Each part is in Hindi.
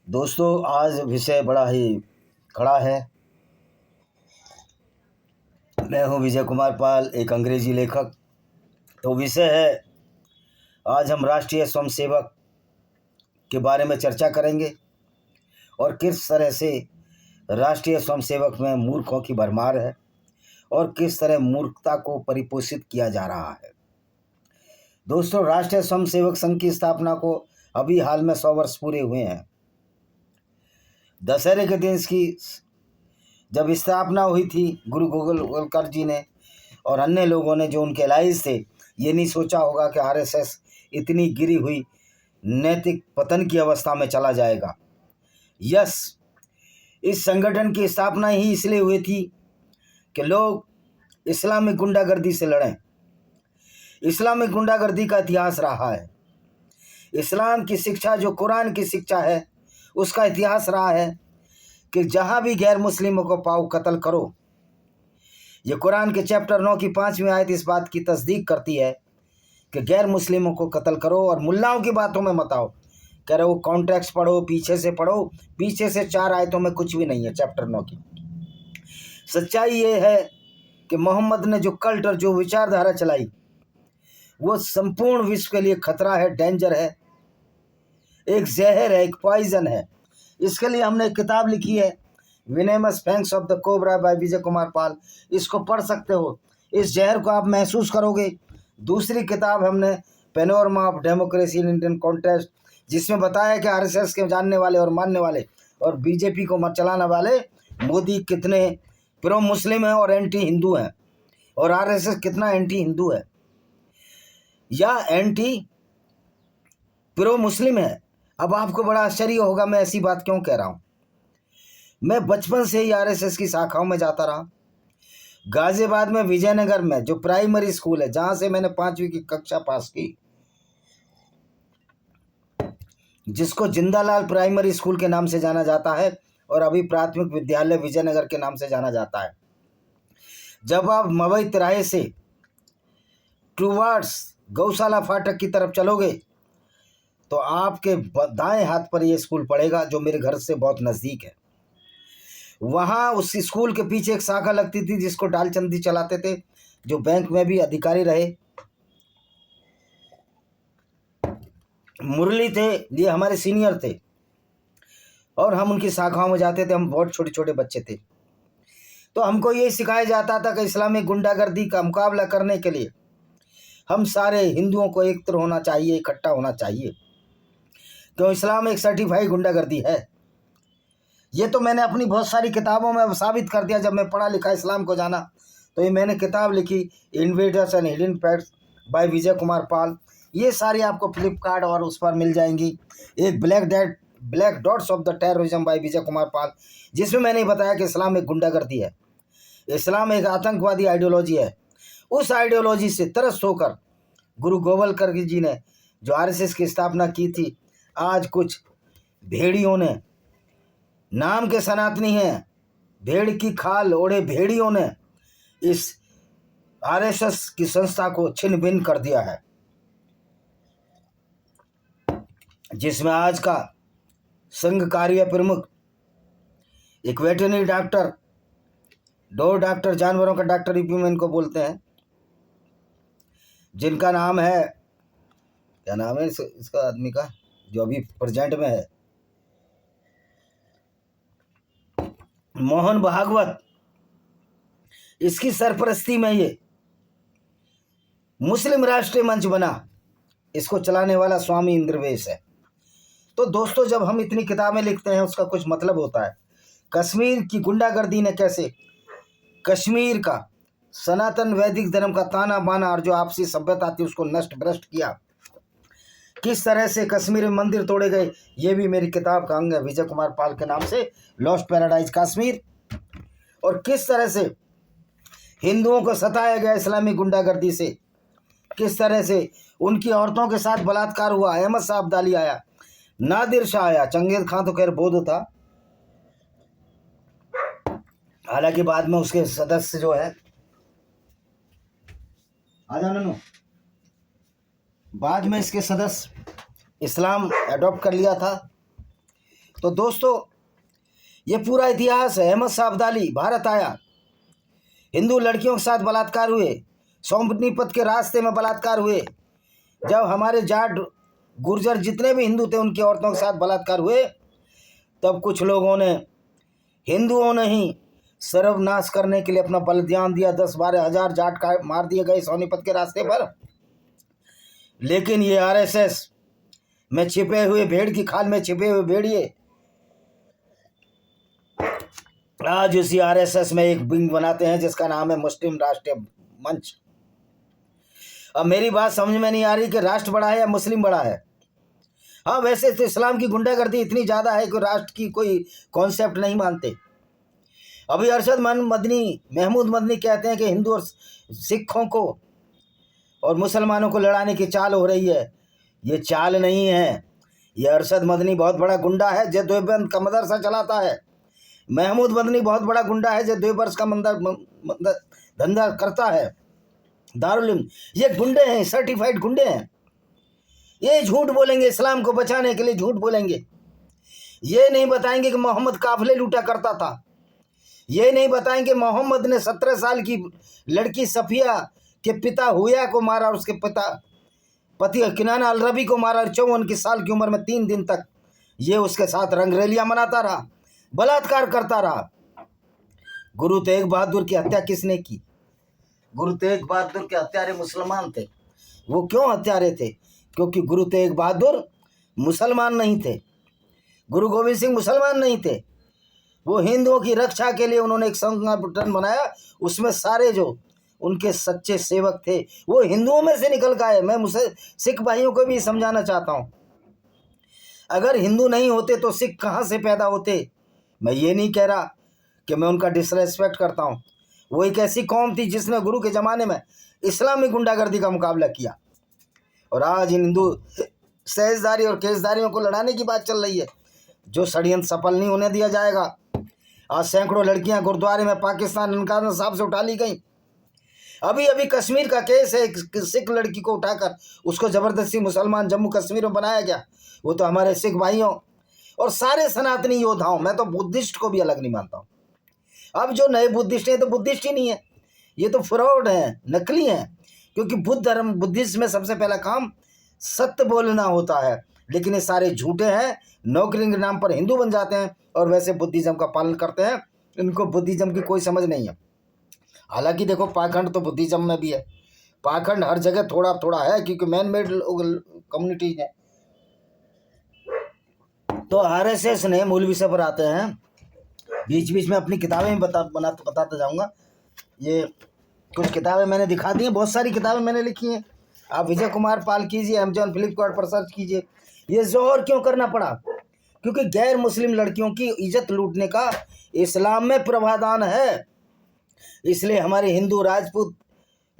दोस्तों, आज विषय बड़ा ही खड़ा है। मैं हूं विजय कुमार पाल, एक अंग्रेजी लेखक। तो विषय है, आज हम राष्ट्रीय स्वयंसेवक के बारे में चर्चा करेंगे और किस तरह से राष्ट्रीय स्वयंसेवक में मूर्खों की भरमार है और किस तरह मूर्खता को परिपोषित किया जा रहा है। दोस्तों, राष्ट्रीय स्वयंसेवक संघ की स्थापना को अभी हाल में 100 वर्ष पूरे हुए हैं। दशहरे के दिन इसकी जब स्थापना हुई थी, गुरु गोलवलकर जी ने और अन्य लोगों ने जो उनके एलाइज थे, ये नहीं सोचा होगा कि आरएसएस इतनी गिरी हुई नैतिक पतन की अवस्था में चला जाएगा। यस, इस संगठन की स्थापना ही इसलिए हुई थी कि लोग इस्लामिक गुंडागर्दी से लड़ें। इस्लामिक गुंडागर्दी का इतिहास रहा है। इस्लाम की शिक्षा जो कुरान की शिक्षा है, उसका इतिहास रहा है कि जहाँ भी गैर मुस्लिमों को पाओ कत्ल करो। ये कुरान के चैप्टर 9 की 5वीं आयत इस बात की तस्दीक करती है कि गैर मुस्लिमों को कत्ल करो और मुल्लाओं की बातों में मत आओ। कह रहे वो कॉन्टेक्स्ट पढ़ो, पीछे से पढ़ो, पीछे से 4 आयतों में कुछ भी नहीं है चैप्टर 9 की। सच्चाई ये है कि मोहम्मद ने जो कल्ट और जो विचारधारा चलाई, वो संपूर्ण विश्व के लिए खतरा है, डेंजर है, एक जहर है, एक पॉइजन है। इसके लिए हमने एक किताब लिखी है, venomous fangs of the cobra by Vijay Kumar Pal. इसको पढ़ सकते हो, इस जहर को आप महसूस करोगे। दूसरी किताब हमने panorama of democracy in Indian contest, जिसमें बताया कि आरएसएस के जानने वाले और मानने वाले और बीजेपी को चलाने वाले मोदी कितने प्रो मुस्लिम हैं और एंटी हिंदू हैं, और आरएसएस कितना एंटी हिंदू है या एंटी प्रो मुस्लिम है। अब आपको बड़ा आश्चर्य होगा मैं ऐसी बात क्यों कह रहा हूँ। मैं बचपन से ही आरएसएस की शाखाओं में जाता रहा। गाजियाबाद में विजयनगर में जो प्राइमरी स्कूल है, जहाँ से मैंने 5वीं की कक्षा पास की, जिसको जिंदालाल प्राइमरी स्कूल के नाम से जाना जाता है और अभी प्राथमिक विद्यालय विजयनगर के नाम से जाना जाता है। जब आप मवई तिराहे से टूवर्ड्स गौशाला फाटक की तरफ चलोगे तो आपके दाएं हाथ पर यह स्कूल पड़ेगा, जो मेरे घर से बहुत नज़दीक है। वहाँ उस स्कूल के पीछे एक शाखा लगती थी जिसको डालचंदी चलाते थे, जो बैंक में भी अधिकारी रहे। मुरली थे, ये हमारे सीनियर थे और हम उनकी शाखाओं में जाते थे। हम बहुत छोटे छोटे बच्चे थे। तो हमको ये सिखाया जाता था कि इस्लामिक गुंडागर्दी का मुकाबला करने के लिए हम सारे हिंदुओं को एकत्र होना चाहिए, इकट्ठा होना चाहिए, क्यों इस्लाम एक सर्टिफाइड गुंडागर्दी है। ये तो मैंने अपनी बहुत सारी किताबों में साबित कर दिया। जब मैं पढ़ा लिखा इस्लाम को जाना, तो ये मैंने किताब लिखी, invaders and hidden facts by Vijay Kumar Pal. ये सारी आपको फ्लिपकार्ट और उस पर मिल जाएंगी। एक black dots of the terrorism by Vijay Kumar Pal, जिसमें मैंने बताया कि इस्लाम एक गुंडागर्दी है, इस्लाम एक आतंकवादी आइडियोलॉजी है। उस आइडियोलॉजी से त्रस्त होकर गुरु गोवलकर जी ने जो आरएसएस की स्थापना की थी, आज कुछ भेड़ियों ने, नाम के सनातनी हैं, भेड़ की खाल ओढ़े भेड़ियों ने इस आरएसएस की संस्था को छिन्न भिन्न कर दिया है, जिसमें आज का संघ कार्य प्रमुख एक वेटरनरी डॉक्टर, 2 डॉक्टर, जानवरों का डॉक्टर यूपी में इनको बोलते हैं, जिनका नाम है, क्या नाम है इसका आदमी का जो अभी प्रेजेंट में है, मोहन भागवत। इसकी सरपरस्ती में ये मुस्लिम राष्ट्रीय मंच बना। इसको चलाने वाला स्वामी इंद्रवेश है। तो दोस्तों, जब हम इतनी किताबें लिखते हैं उसका कुछ मतलब होता है। कश्मीर की गुंडागर्दी ने कैसे कश्मीर का सनातन वैदिक धर्म का ताना बाना और जो आपसी सभ्यता थी उसको नष्ट भ्रष्ट किया, किस तरह से कश्मीर में मंदिर तोड़े गए, ये भी मेरी किताब का अंग है, विजय कुमार पाल के नाम से, लॉस्ट पैराडाइज कश्मीर। और किस तरह से हिंदुओं को सताया गया इस्लामिक गुंडागर्दी से, किस तरह से उनकी औरतों के साथ बलात्कार हुआ। अहमद शाह अब्दाली आया, नादिर शाह आया, चंगेज खां तो खैर बौद्ध था, हालांकि बाद में उसके सदस्य जो है, आजा नन्नू, बाद में इसके सदस्य इस्लाम एडॉप्ट कर लिया था। तो दोस्तों, ये पूरा इतिहास है। अहमद शाह अब्दाली भारत आया, हिंदू लड़कियों के साथ बलात्कार हुए, सोनीपत के रास्ते में बलात्कार हुए। जब हमारे जाट गुर्जर जितने भी हिंदू थे उनकी औरतों के साथ बलात्कार हुए, तब कुछ लोगों ने, हिंदुओं ने ही सर्वनाश करने के लिए अपना बलिदान दिया। 10-12 हज़ार जाट का मार दिए गए सोनीपत के रास्ते पर। लेकिन ये आरएसएस में छिपे हुए, भेड़ की खाल में छिपे हुए भेड़िए आज उसी आरएसएस में एक विंग बनाते हैं जिसका नाम है मुस्लिम राष्ट्रीय मंच। अब मेरी बात समझ में नहीं आ रही कि राष्ट्र बड़ा है या मुस्लिम बड़ा है। हाँ, वैसे तो इस्लाम की गुंडागर्दी इतनी ज़्यादा है कि राष्ट्र की कोई कॉन्सेप्ट नहीं मानते। अभी अरशद महमूद मदनी कहते हैं कि हिंदू और सिखों को और मुसलमानों को लड़ाने की चाल हो रही है। ये चाल नहीं है। ये अरशद मदनी बहुत बड़ा गुंडा है जो देवबंद का मदरसा चलाता है। महमूद मदनी बहुत बड़ा गुंडा है जो देवबर्ष का धंधा करता है, दारुल इल्म। ये गुंडे हैं, सर्टिफाइड गुंडे हैं। ये झूठ बोलेंगे, इस्लाम को बचाने के लिए झूठ बोलेंगे। ये नहीं बताएंगे कि मोहम्मद काफिले लूटा करता था। ये नहीं बताएंगे मोहम्मद ने 17 साल की लड़की सफिया के पिता हुया को मारा और उसके पति किनाना अल रबी को मारा। 54 साल की उम्र में 3 दिन तक ये उसके साथ रंगरेलियां मनाता रहा, बलात्कार करता रहा। गुरु तेग बहादुर की हत्या किसने की? गुरु तेग बहादुर के हत्यारे मुसलमान थे। वो क्यों हत्यारे थे? क्योंकि गुरु तेग बहादुर मुसलमान नहीं थे, गुरु गोविंद सिंह मुसलमान नहीं थे। वो हिंदुओं की रक्षा के लिए उन्होंने एक संगठन बनाया, उसमें सारे जो उनके सच्चे सेवक थे वो हिंदुओं में से निकल गए। मैं मुझे सिख भाइयों को भी समझाना चाहता हूँ, अगर हिंदू नहीं होते तो सिख कहाँ से पैदा होते? मैं ये नहीं कह रहा कि मैं उनका डिसरेस्पेक्ट करता हूँ। वो एक ऐसी कौम थी जिसने गुरु के ज़माने में इस्लामी गुंडागर्दी का मुकाबला किया, और आज इन हिंदू सहजदारी और केसदारियों को लड़ाने की बात चल रही है, जो षड्यंत्र सफल नहीं होने दिया जाएगा। आज सैकड़ों लड़कियां गुरुद्वारे में पाकिस्तान इनकार साहब से उठा ली गई। अभी अभी कश्मीर का केस है, एक सिख लड़की को उठाकर उसको ज़बरदस्ती मुसलमान जम्मू कश्मीर में बनाया गया। वो तो हमारे सिख भाइयों और सारे सनातनी योद्धाओं, मैं तो बुद्धिस्ट को भी अलग नहीं मानता हूँ। अब जो नए बुद्धिस्ट हैं तो बुद्धिस्ट ही नहीं है, ये तो फ्रॉड हैं, नकली हैं। क्योंकि बुद्धिज्म में सबसे पहला काम सत्य बोलना होता है, लेकिन ये सारे झूठे हैं। नौकरी के नाम पर हिंदू बन जाते हैं और वैसे बुद्धिज्म का पालन करते हैं। इनको बुद्धिज्म की कोई समझ नहीं है। हालांकि देखो, पाखंड तो बुद्धिज्म में भी है। पाखंड हर जगह थोड़ा थोड़ा है, क्योंकि मैन मेड कम्युनिटीज है। तो आरएसएस ने, मूल विषय पर आते हैं, बीच बीच में अपनी किताबें भी बताता जाऊंगा। ये कुछ किताबें मैंने दिखा दी हैं, बहुत सारी किताबें मैंने लिखी हैं। आप विजय कुमार पाल कीजिए, अमेजॉन फ्लिपकार्ट पर सर्च कीजिए। ये जोहर क्यों करना पड़ा? क्योंकि गैर मुस्लिम लड़कियों की इज्जत लूटने का इस्लाम में प्रावधान है। इसलिए हमारे हिंदू राजपूत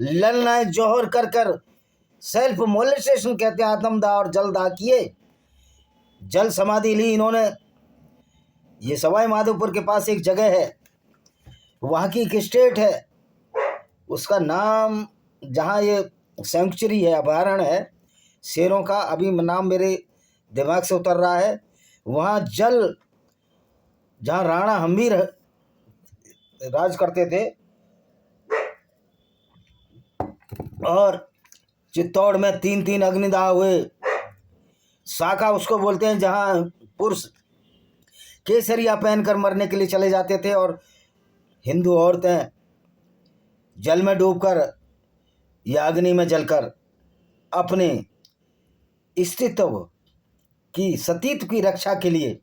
ललनाए जोहर कर कर सेल्फ मोलेस्टेशन कहते हैं, आत्मदाह और जलदाह किए, जल समाधि ली इन्होंने। ये सवाई माधोपुर के पास एक जगह है, वहाँ की एक स्टेट है, उसका नाम, जहाँ ये सेंचुरी है, अभयारण्य है शेरों का, अभी नाम मेरे दिमाग से उतर रहा है। वहाँ जल, जहाँ राणा हम्बीर राज करते थे, और चित्तौड़ में 3-3 अग्निदाह हुए। शाखा उसको बोलते हैं जहाँ पुरुष केसरिया पहनकर मरने के लिए चले जाते थे और हिंदू औरतें जल में डूबकर या अग्नि में जलकर अपने अस्तित्व की, सतीत्व की रक्षा के लिए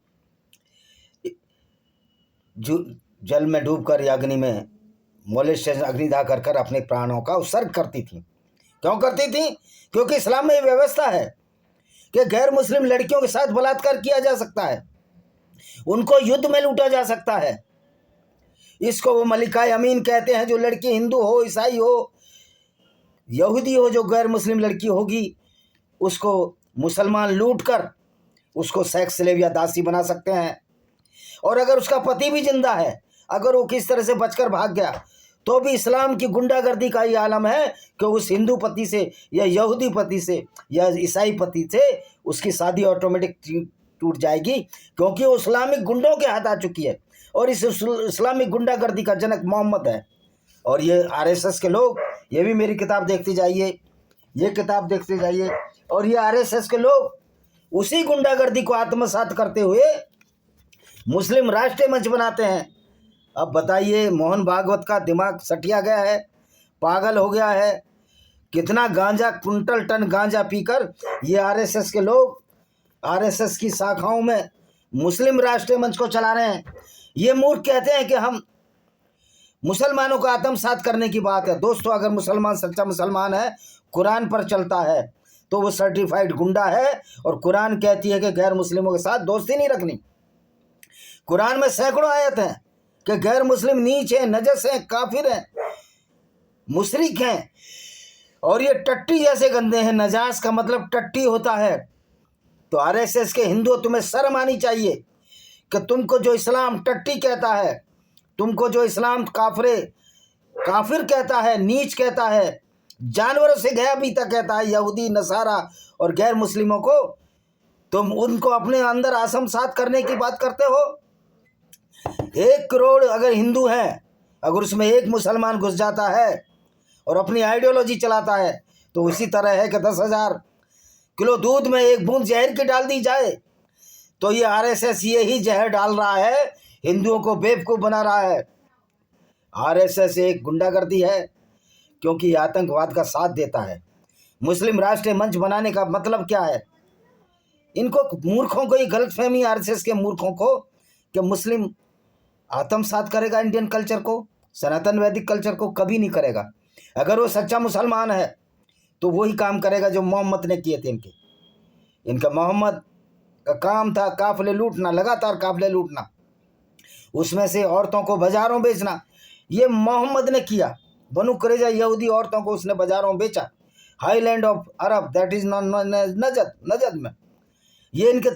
जल में डूबकर या अग्नि में मोलेस्टेशन, अग्निदाह कर कर अपने प्राणों का उत्सर्ग करती थी। क्यों करती थी? क्योंकि इस्लाम में ये व्यवस्था है कि गैर मुस्लिम लड़कियों के साथ बलात्कार किया जा सकता है, उनको युद्ध में लूटा जा सकता है। इसको वो मलिका अमीन कहते हैं। जो लड़की हिंदू हो, ईसाई हो, यहूदी हो, जो गैर मुस्लिम लड़की होगी, उसको मुसलमान लूट कर उसको सेक्स स्लेव या दासी बना सकते हैं। और अगर उसका पति भी जिंदा है, अगर वो किस तरह से बचकर भाग गया, तो भी इस्लाम की गुंडागर्दी का ये आलम है कि उस हिंदू पति से या यहूदी पति से या ईसाई पति से उसकी शादी ऑटोमेटिक टूट जाएगी, क्योंकि वो इस्लामिक गुंडों के हाथ आ चुकी है। और इस इस्लामिक गुंडागर्दी का जनक मोहम्मद है। और ये आरएसएस के लोग, ये भी मेरी किताब देखते जाइए, ये किताब देखते जाइए, और ये आरएसएस के लोग उसी गुंडागर्दी को आत्मसात करते हुए मुस्लिम राष्ट्रीय मंच बनाते हैं। अब बताइए, मोहन भागवत का दिमाग सटिया गया है, पागल हो गया है। कितना गांजा, कुंटल टन गांजा पीकर ये आरएसएस के लोग आरएसएस की शाखाओं में मुस्लिम राष्ट्रीय मंच को चला रहे हैं। ये मूर्ख कहते हैं कि हम मुसलमानों को आत्मसात करने की बात है। दोस्तों, अगर मुसलमान सच्चा मुसलमान है, कुरान पर चलता है, तो वो सर्टिफाइड गुंडा है। और कुरान कहती है कि गैर मुस्लिमों के साथ दोस्ती नहीं रखनी। कुरान में सैकड़ों आयत हैं कि गैर मुस्लिम नीच हैं, नजस हैं, काफिर हैं, मुशरिक हैं, और ये टट्टी जैसे गंदे हैं। नजास का मतलब टट्टी होता है। तो आरएसएस के हिंदू, तुम्हें शर्म आनी चाहिए कि तुमको जो इस्लाम टट्टी कहता है, तुमको जो इस्लाम काफिर कहता है, नीच कहता है, जानवरों से गया भी तक कहता है, यहूदी, नसारा और गैर मुस्लिमों को, तुम उनको अपने अंदर आत्मसात करने की बात करते हो। 1 करोड़ अगर हिंदू हैं, अगर उसमें एक मुसलमान घुस जाता है और अपनी आइडियोलॉजी चलाता है, तो उसी तरह है कि 10,000 किलो दूध में एक बूंद जहर की डाल दी जाए। तो ये आरएसएस यही जहर डाल रहा है, हिंदुओं को बेवकूफ़ बना रहा है। आरएसएस एक गुंडागर्दी है, क्योंकि ये आतंकवाद का साथ देता है। मुस्लिम राष्ट्रीय मंच बनाने का मतलब क्या है? इनको मूर्खों को, ये गलतफहमी आरएसएस के मूर्खों को, कि मुस्लिम आत्मसात करेगा इंडियन कल्चर को, सनातन वैदिक कल्चर को, कभी नहीं करेगा। अगर वो सच्चा मुसलमान है तो वही काम करेगा जो मोहम्मद ने किए थे। इनका मोहम्मद का काम था काफिले लूटना, लगातार काफिले लूटना, उसमें से औरतों को बाजारों बेचना। ये मोहम्मद ने किया। बनु कुरैजा यहूदी औरतों को उसने बाजारों बेचा। Highland of Arab, that is Najd में। ये इनके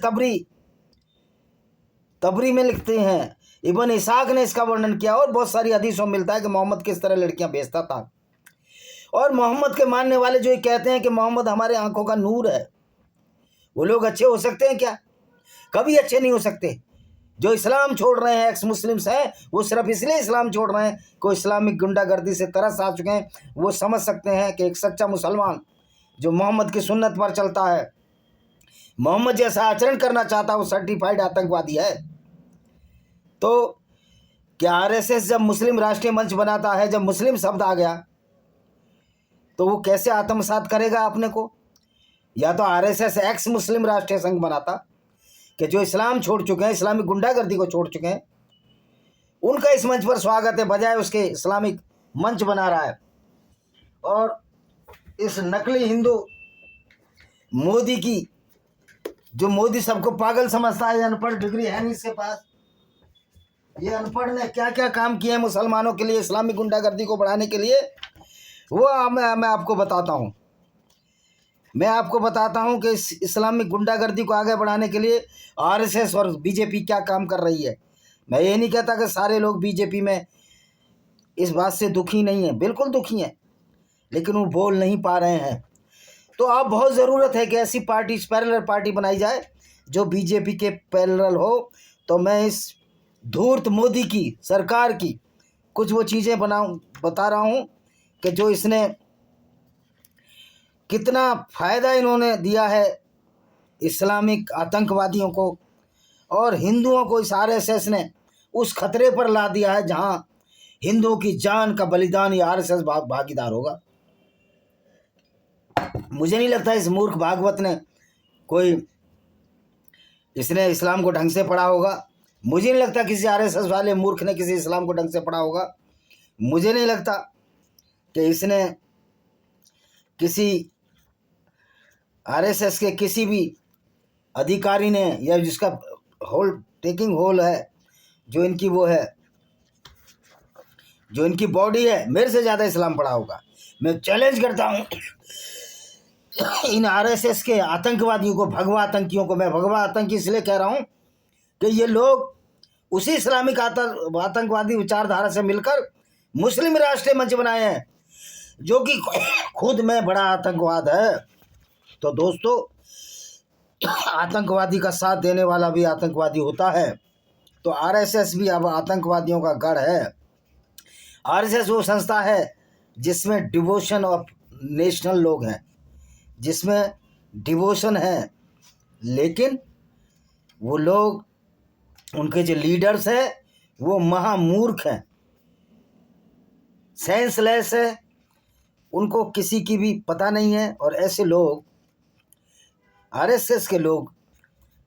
तबरी में लिखते हैं। इब्न इसाक ने इसका वर्णन किया, और बहुत सारी हदीसों में मिलता है कि मोहम्मद किस तरह लड़कियां बेचता था। और मोहम्मद के मानने वाले जो ये कहते हैं कि मोहम्मद हमारे आंखों का नूर है, वो लोग अच्छे हो सकते हैं क्या? कभी अच्छे नहीं हो सकते। जो इस्लाम छोड़ रहे हैं, एक्स मुस्लिम्स हैं, वो सिर्फ इसलिए इस्लाम छोड़ रहे हैं, कोई इस्लामिक गुंडागर्दी से तरस आ चुके हैं। वो समझ सकते हैं कि एक सच्चा मुसलमान जो मोहम्मद की सुन्नत पर चलता है, मोहम्मद जैसा आचरण करना चाहता है, वो सर्टिफाइड आतंकवादी है। तो क्या आरएसएस जब मुस्लिम राष्ट्रीय मंच बनाता है, जब मुस्लिम शब्द आ गया, तो वो कैसे आत्मसात करेगा अपने को? या तो आरएसएस एक्स मुस्लिम राष्ट्रीय संघ बनाता, कि जो इस्लाम छोड़ चुके हैं, इस्लामिक गुंडागर्दी को छोड़ चुके हैं, उनका इस मंच पर स्वागत है, बजाय उसके इस्लामिक मंच बना रहा है। और इस नकली हिंदू मोदी की, जो मोदी सबको पागल समझता है, अनपढ़, डिग्री है नहीं इसके पास, ये अनपढ़ ने क्या क्या काम किए हैं मुसलमानों के लिए, इस्लामिक गुंडागर्दी को बढ़ाने के लिए, वो मैं आपको बताता हूँ। मैं आपको बताता हूँ कि इस इस्लामिक गुंडागर्दी को आगे बढ़ाने के लिए आरएसएस और बीजेपी क्या काम कर रही है। मैं ये नहीं कहता कि सारे लोग बीजेपी में इस बात से दुखी नहीं हैं, बिल्कुल दुखी हैं, लेकिन वो बोल नहीं पा रहे हैं। तो अब बहुत ज़रूरत है कि ऐसी पार्टी, पैरेलल पार्टी बनाई जाए जो बीजेपी के पैरेलल हो। तो मैं इस धूर्त मोदी की सरकार की कुछ वो चीज़ें बता रहा हूँ कि जो इसने कितना फ़ायदा इन्होंने दिया है इस्लामिक आतंकवादियों को, और हिंदुओं को इस आरएसएस ने उस खतरे पर ला दिया है जहां हिंदुओं की जान का बलिदान ये आरएसएस भागीदार होगा। मुझे नहीं लगता इस मूर्ख भागवत ने इसने इस्लाम को ढंग से पढ़ा होगा। मुझे नहीं लगता किसी आरएसएस वाले मूर्ख ने किसी इस्लाम को ढंग से पढ़ा होगा। मुझे नहीं लगता कि इसने किसी आरएसएस के किसी भी अधिकारी ने, या जिसका होल है, जो इनकी वो है, जो इनकी बॉडी है, मेरे से ज़्यादा इस्लाम पढ़ा होगा। मैं चैलेंज करता हूँ इन आरएसएस के आतंकवादियों को, भगवा आतंकियों को। मैं भगवा आतंकी इसलिए कह रहा हूँ कि ये लोग उसी इस्लामिक आतंकवादी विचारधारा से मिलकर मुस्लिम राष्ट्रीय मंच बनाए हैं, जो कि खुद में बड़ा आतंकवाद है। तो दोस्तों, आतंकवादी का साथ देने वाला भी आतंकवादी होता है। तो आरएसएस भी अब आतंकवादियों का गढ़ है। आरएसएस वो संस्था है जिसमें डिवोशन ऑफ नेशनल लोग हैं, जिसमें डिवोशन है, लेकिन वो लोग, उनके जो लीडर्स हैं वो महामूर्ख हैं, सेंसलेस है, उनको किसी की भी पता नहीं है। और ऐसे लोग, आरएसएस के लोग,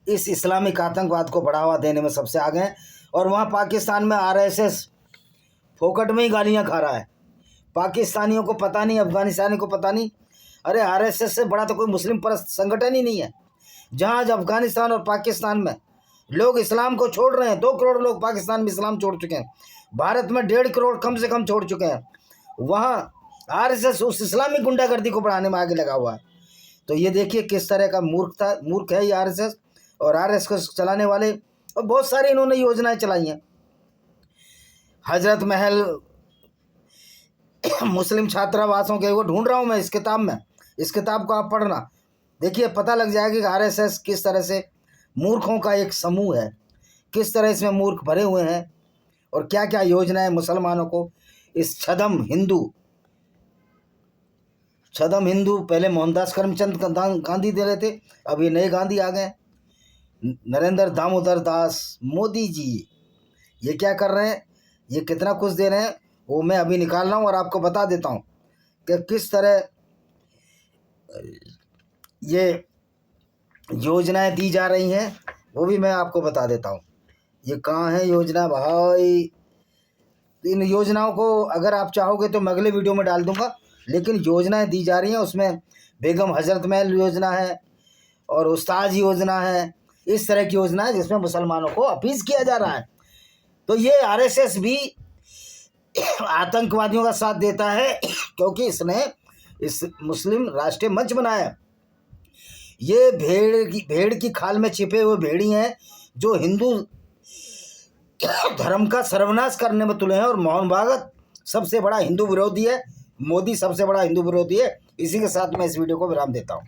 इस इस्लामिक आतंकवाद को बढ़ावा देने में सबसे आगे हैं। और वहाँ पाकिस्तान में आरएसएस फोकट में ही गालियाँ खा रहा है। पाकिस्तानियों को पता नहीं, अफगानिस्तानियों को पता नहीं। अरे आरएसएस से बड़ा तो कोई मुस्लिम परस्त संगठन ही नहीं है। जहाँ आज अफगानिस्तान और पाकिस्तान में लोग इस्लाम को छोड़ रहे हैं, 2 करोड़ लोग पाकिस्तान में इस्लाम छोड़ चुके हैं, भारत में 1.5 करोड़ कम से कम छोड़ चुके हैं, वहाँ आरएसएस उस इस्लामिक गुंडागर्दी को बढ़ाने में आगे लगा हुआ है। तो ये देखिए किस तरह का मूर्ख है ये आरएसएस। और आरएसएस को चलाने वाले, और बहुत सारी इन्होंने योजनाएं चलाई हैं। हजरत महल मुस्लिम छात्रावासों के, वो ढूंढ रहा हूँ मैं इस किताब में, इस किताब को आप पढ़ना, देखिए पता लग जाएगा कि आरएसएस किस तरह से मूर्खों का एक समूह है, किस तरह इसमें मूर्ख भरे हुए हैं, और क्या क्या योजनाएं मुसलमानों को। इस छद्म हिंदू पहले मोहनदास करमचंद गांधी दे रहे थे, अब ये नए गांधी आ गए, नरेंद्र दामोदर दास मोदी जी। ये क्या कर रहे हैं, ये कितना कुछ दे रहे हैं, वो मैं अभी निकाल रहा हूँ और आपको बता देता हूँ कि किस तरह ये योजनाएं दी जा रही हैं, वो भी मैं आपको बता देता हूँ। ये कहाँ है योजना भाई। इन योजनाओं को अगर आप चाहोगे तो मैं अगले वीडियो में डाल दूंगा, लेकिन योजनाएं दी जा रही हैं उसमें बेगम हजरत महल योजना है और उस्ताद योजना है, इस तरह की योजना है जिसमें मुसलमानों को अपीज किया जा रहा है। तो ये आरएसएस भी आतंकवादियों का साथ देता है, क्योंकि इसने इस मुस्लिम राष्ट्रीय मंच बनाया। ये भेड़ की खाल में छिपे हुए भेड़ी हैं जो हिंदू धर्म का सर्वनाश करने में तुले हैं। और मोहन भागवत सबसे बड़ा हिंदू विरोधी है, मोदी सबसे बड़ा हिंदू विरोधी है। इसी के साथ मैं इस वीडियो को विराम देता हूँ।